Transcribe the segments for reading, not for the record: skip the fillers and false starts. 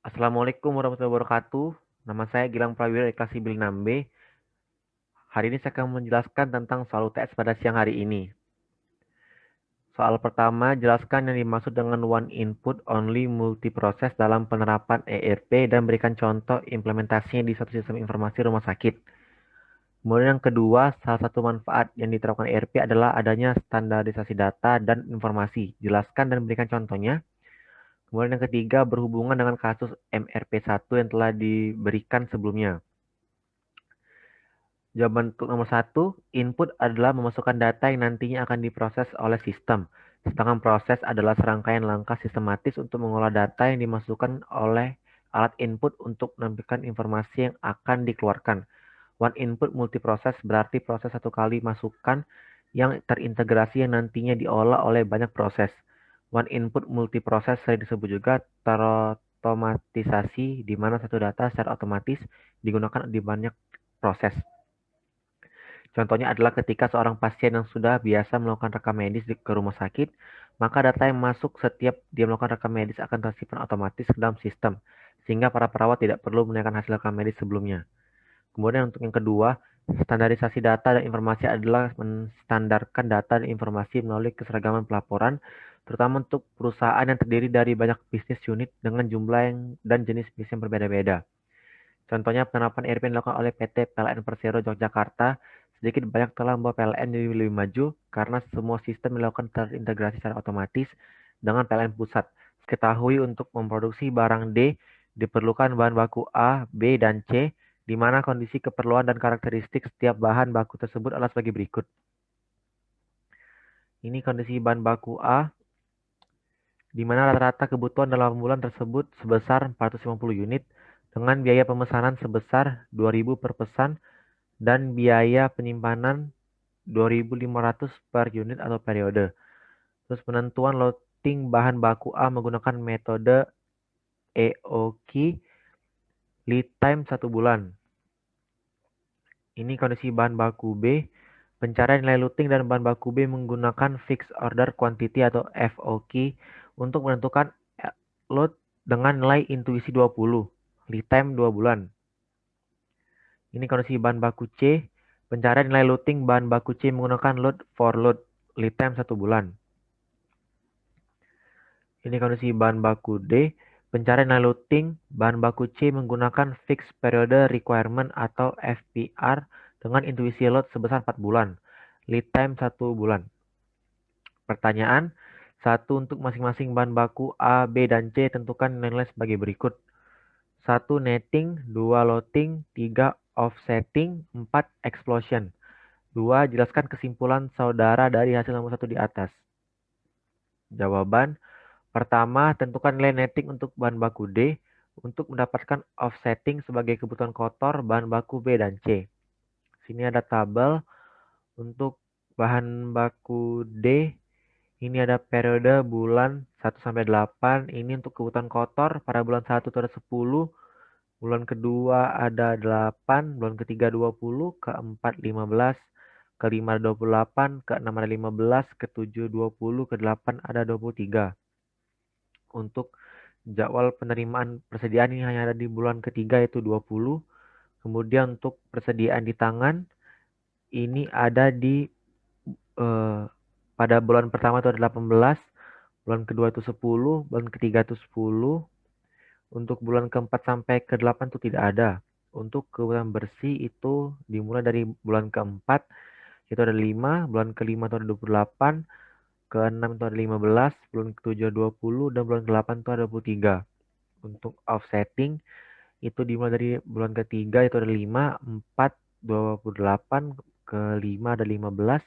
Assalamualaikum warahmatullahi wabarakatuh. Nama saya Gilang Prawiro dari kelas Sibil 6B. Hari ini saya akan menjelaskan tentang soal UTS pada siang hari ini. Soal pertama, jelaskan yang dimaksud dengan one input only multiproses dalam penerapan ERP dan berikan contoh implementasinya di satu sistem informasi rumah sakit. Kemudian yang kedua, salah satu manfaat yang diterapkan ERP adalah adanya standarisasi data dan informasi. Jelaskan dan berikan contohnya. Kemudian yang ketiga, berhubungan dengan kasus MRP1 yang telah diberikan sebelumnya. Jawaban untuk nomor satu, input adalah memasukkan data yang nantinya akan diproses oleh sistem. Sedangkan proses adalah serangkaian langkah sistematis untuk mengolah data yang dimasukkan oleh alat input untuk menampilkan informasi yang akan dikeluarkan. One input multiproses berarti proses satu kali masukan yang terintegrasi yang nantinya diolah oleh banyak proses. One input multiproses sering disebut juga terotomatisasi, di mana satu data secara otomatis digunakan di banyak proses. Contohnya adalah ketika seorang pasien yang sudah biasa melakukan rekam medis ke rumah sakit, maka data yang masuk setiap dia melakukan rekam medis akan tersimpan otomatis ke dalam sistem, sehingga para perawat tidak perlu menanyakan hasil rekam medis sebelumnya. Kemudian untuk yang kedua, standarisasi data dan informasi adalah menstandarkan data dan informasi melalui keseragaman pelaporan, terutama untuk perusahaan yang terdiri dari banyak bisnis unit dengan jumlah dan jenis bisnis yang berbeda-beda. Contohnya penerapan ERP yang dilakukan oleh PT PLN Persero Yogyakarta sedikit banyak telah membawa PLN jadi lebih maju karena semua sistem dilakukan terintegrasi secara otomatis dengan PLN pusat. Ketahui untuk memproduksi barang D diperlukan bahan baku A, B, dan C, di mana kondisi keperluan dan karakteristik setiap bahan baku tersebut adalah sebagai berikut. Ini kondisi bahan baku A, di mana rata-rata kebutuhan dalam bulan tersebut sebesar 450 unit, dengan biaya pemesanan sebesar 2.000 per pesan dan biaya penyimpanan 2.500 per unit atau periode. Terus penentuan loading bahan baku A menggunakan metode EOQ, lead time 1 bulan. Ini kondisi bahan baku B. Pencarian nilai loading dan bahan baku B menggunakan fixed order quantity atau FOQ untuk menentukan load dengan nilai intuisi 20, lead time 2 bulan. Ini kondisi bahan baku C. Pencarian nilai loading bahan baku C menggunakan load for load, lead time 1 bulan. Ini kondisi bahan baku D. Pencarian nilai loading bahan baku C menggunakan fixed period requirement atau FPR dengan intuisi load sebesar 4 bulan, lead time 1 bulan. Pertanyaan, 1 untuk masing-masing bahan baku A, B, dan C tentukan nilai sebagai berikut. 1 netting, 2 loading, 3 offsetting, 4 explosion. 2. Jelaskan kesimpulan saudara dari hasil nomor 1 di atas. Jawaban, pertama, tentukan nilai netting untuk bahan baku D untuk mendapatkan offsetting sebagai kebutuhan kotor bahan baku B dan C. Sini ada tabel untuk bahan baku D. Ini ada periode bulan 1 sampai 8. Ini untuk kebutuhan kotor pada bulan 1 itu ada 10. Bulan kedua ada 8, bulan ketiga 20, keempat 15, kelima ada 28, keenam ada 15, ketujuh 20, kedelapan ada 23. Untuk jadwal penerimaan persediaan ini hanya ada di bulan ketiga yaitu 20. Kemudian untuk persediaan di tangan ini ada di pada bulan pertama itu ada 18, bulan kedua itu 10, bulan ketiga itu 10. Untuk bulan keempat sampai ke-8 itu tidak ada. Untuk kebutuhan bersih itu dimulai dari bulan keempat itu ada 5, bulan kelima itu ada 28, ke-6 itu ada 15, bulan ke-7 ada 20, dan bulan ke-8 itu ada 23. Untuk offsetting itu dimulai dari bulan ketiga itu ada 5, 4, 28, ke-5 ada 15,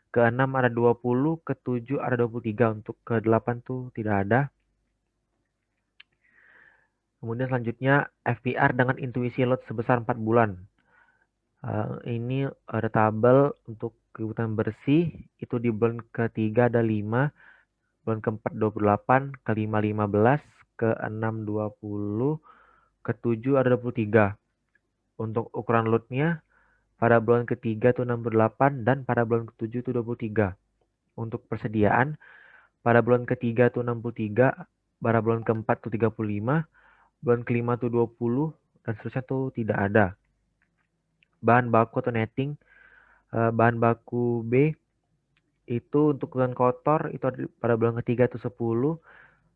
ke-6 ada 20, ke-7 ada 23, untuk ke-8 tuh tidak ada. Kemudian selanjutnya FPR dengan intuisi load sebesar 4 bulan. Ini ada tabel untuk kebutuhan bersih, itu di bulan ketiga ada 5, bulan keempat 28, kelima 15, ke-6 20, ke-7 ada 23. Untuk ukuran loadnya pada bulan ketiga itu 68 dan pada bulan ke-7 itu 23. Untuk persediaan pada bulan ketiga itu 63, pada bulan keempat itu 35, bulan kelima tuh 20, dan seterusnya tuh tidak ada. Bahan baku atau netting, bahan baku B itu untuk bulan kotor itu ada pada bulan ketiga itu 10,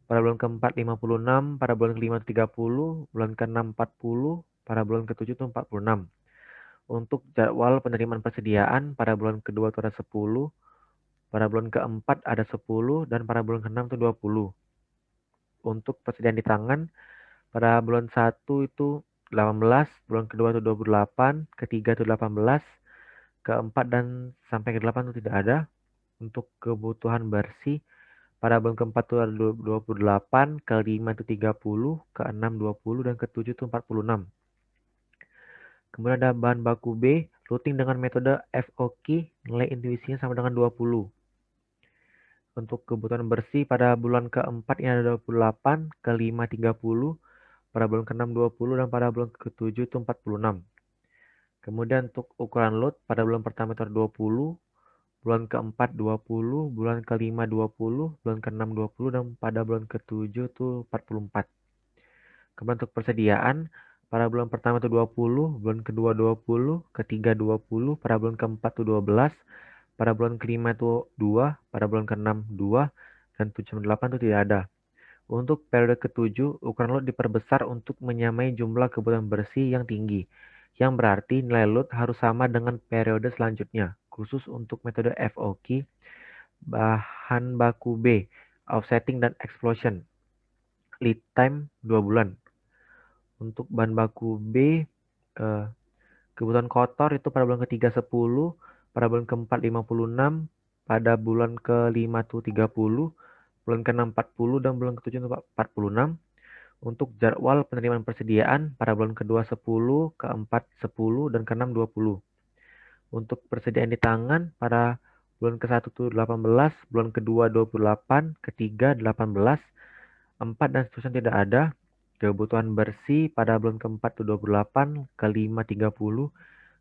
pada bulan keempat 56, pada bulan kelima 30, bulan keenam 40, pada bulan ketujuh itu 46. Untuk jadwal penerimaan persediaan pada bulan kedua itu ada 10, pada bulan keempat ada 10, dan pada bulan keenam itu 20. Untuk persediaan di tangan pada bulan 1 itu 18, bulan kedua itu 28, ketiga itu 18, keempat dan sampai ke 8 itu tidak ada. Untuk kebutuhan bersih pada bulan keempat itu ada 28, kelima itu 30, keenam 20, dan ketujuh itu 46. Kemudian ada bahan baku B, routing dengan metode FOQ, nilai intuisinya sama dengan 20. Untuk kebutuhan bersih pada bulan keempat ini ada 28, kelima 30, pada bulan keenam 20, dan pada bulan ketujuh itu 46. Kemudian untuk ukuran load pada bulan pertama itu ada 20, bulan keempat 20, bulan kelima 20, bulan keenam 20, dan pada bulan ketujuh itu 44. Kemudian untuk persediaan pada bulan pertama itu 20, bulan kedua 20, ketiga 20, pada bulan keempat itu 12, pada bulan kelima itu 2, pada bulan keenam 2, dan 7 dan 8 itu tidak ada. Untuk periode ketujuh, ukuran load diperbesar untuk menyamai jumlah kebutuhan bersih yang tinggi, yang berarti nilai load harus sama dengan periode selanjutnya. Khusus untuk metode FOQ, bahan baku B, offsetting dan explosion, lead time 2 bulan. Untuk bahan baku B, kebutuhan kotor itu pada bulan ketiga 10, pada bulan keempat 56, pada bulan kelima itu 30, bulan keenam 40, dan bulan ketujuh itu 46. Untuk jadwal penerimaan persediaan pada bulan kedua 10, keempat 10, dan keenam 20. Untuk persediaan di tangan pada bulan ke-1 itu 18, bulan kedua 28, ketiga 18, 4 dan seterusnya tidak ada. Kebutuhan bersih pada bulan keempat itu 28, kelima 30,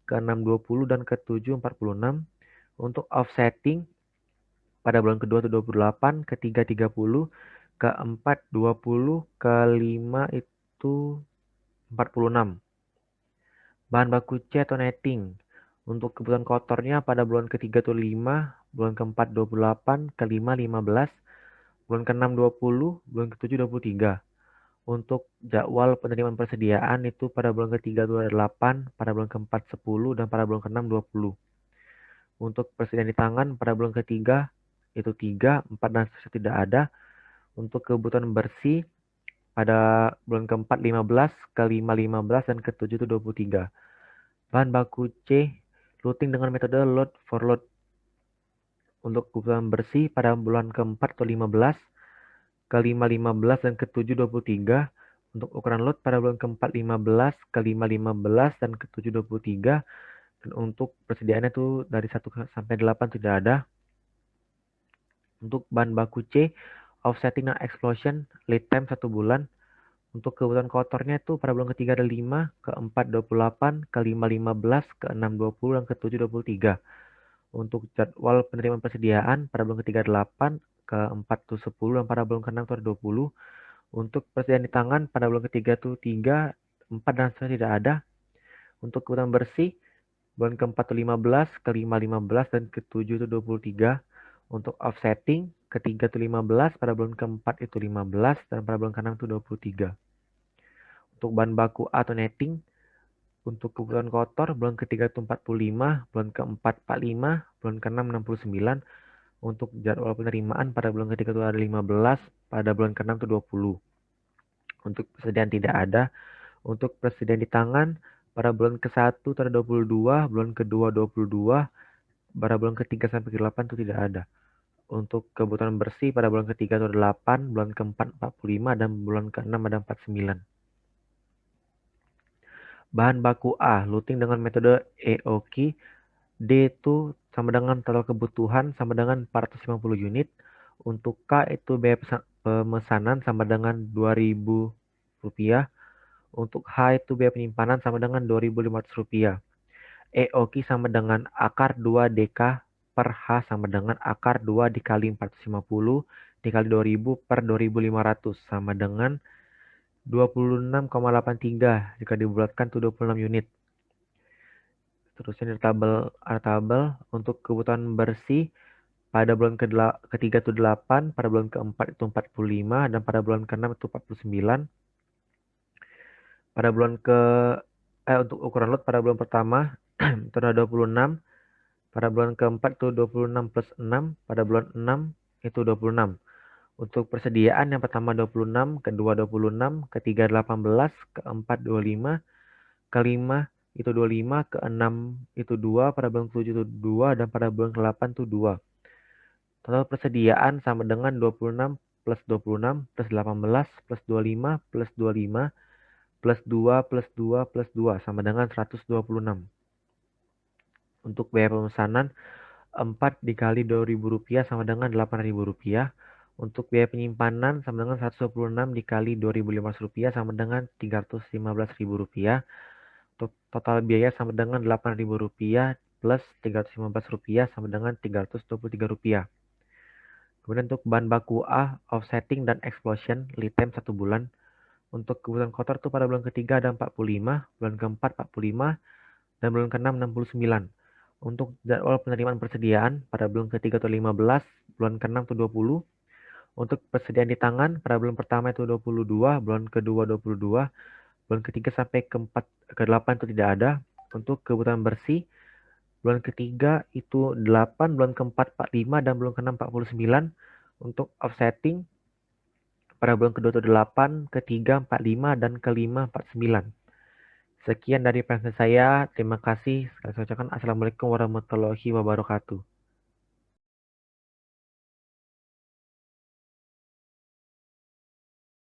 keenam 20, dan ketujuh 46. Untuk offsetting pada bulan kedua itu 28, ketiga 30, keempat 20, kelima itu 46. Bahan baku C atau netting. Untuk kebutuhan kotornya pada bulan ketiga itu 5, bulan keempat 28, kelima 15, bulan keenam 20, bulan ketujuh 23. Untuk jadwal penerimaan persediaan itu pada bulan ketiga itu ada 8, pada bulan keempat 10, dan pada bulan keenam 20. Untuk persediaan di tangan pada bulan ketiga itu 3, 4, dan seterusnya tidak ada. Untuk kebutuhan bersih pada bulan keempat 15, kelima 15, dan ketujuh itu 23. Bahan baku C, routing dengan metode load for load. Untuk kebutuhan bersih pada bulan keempat atau 15, kelima 15, dan ketujuh 23. Untuk ukuran load pada bulan keempat 15, kelima 15, dan ketujuh 23. Dan untuk persediaannya itu dari 1 sampai 8 tidak ada. Untuk bahan baku C, offsetting dan explosion, lead time 1 bulan. Untuk kebutuhan kotornya itu pada bulan ketiga ada 5, keempat 28, kelima 15, keenam 20, dan ketujuh 23. Untuk jadwal penerimaan persediaan pada bulan ketiga 8, keempat itu 10, dan pada bulan keenam itu ada 20. Untuk persediaan di tangan pada bulan ketiga itu 3, 4, dan seterusnya tidak ada. Untuk kebutuhan bersih bulan keempat itu 15, kelima 15, dan ketujuh itu 23. Untuk offsetting ketiga itu 15, pada bulan keempat itu 15, dan pada bulan keenam itu 23. Untuk bahan baku A atau netting, untuk kebutuhan kotor bulan ketiga itu 45, bulan keempat 45, bulan keenam 69. Untuk jadwal penerimaan pada bulan ketiga itu ada 15, pada bulan keenam itu 20. Untuk persediaan tidak ada. Untuk persediaan di tangan pada bulan ke-1 itu ada 22, bulan kedua 22, pada bulan ketiga sampai ke-8 itu tidak ada. Untuk kebutuhan bersih pada bulan ketiga itu ada 8, bulan keempat 45, dan bulan keenam ada 49. Bahan baku A, routing dengan metode EOQ. D itu sama dengan total kebutuhan sama dengan 450 unit. Untuk K itu biaya pemesanan sama dengan Rp2.000. Untuk H itu biaya penyimpanan sama dengan Rp2.500. EOQ sama dengan akar 2 DK per H sama dengan akar 2 dikali 450 dikali 2000 per 2500 sama dengan 26,83. Jika dibulatkan itu 26 unit. Terusnya di tabel untuk kebutuhan bersih pada bulan ketiga itu 8, pada bulan keempat itu 45, dan pada bulan keenam itu 49. Pada bulan untuk ukuran lot pada bulan pertama itu ada 26, pada bulan keempat itu 26 plus 6, pada bulan 6 itu 26. Untuk persediaan yang pertama 26, kedua 26, ketiga 18, keempat 25, kelima itu 25, keenam itu 2, pada bulan ke-7 itu 2, dan pada bulan ke-8 itu 2. Total persediaan sama dengan 26 plus 26 plus 18 plus 25 plus 25 plus 2 plus 2 plus 2 sama dengan 126. Untuk biaya pemesanan 4 dikali Rp2.000 sama dengan Rp8.000. Untuk biaya penyimpanan sama dengan 126 dikali Rp2.500 sama dengan Rp315.000. Total biaya sama dengan Rp8.000 plus Rp315 sama dengan Rp323. Kemudian untuk bahan baku A, offsetting dan explosion, lead time 1 bulan. Untuk kebutuhan kotor itu pada bulan ketiga ada 45, bulan keempat 45, dan bulan keenam 69. Untuk jadwal penerimaan persediaan pada bulan ketiga itu 15, bulan keenam itu 20. Untuk persediaan di tangan pada bulan pertama itu 22, bulan kedua 22, bulan ketiga sampai ke-8 itu tidak ada. Untuk kebutuhan bersih bulan ketiga itu 8, bulan keempat 45, dan bulan keenam 49. Untuk offsetting pada bulan kedua itu 8, ketiga 45, dan kelima 49. Sekian dari penjelasan saya. Terima kasih. Sekali saya ucapkan Assalamualaikum warahmatullahi wabarakatuh.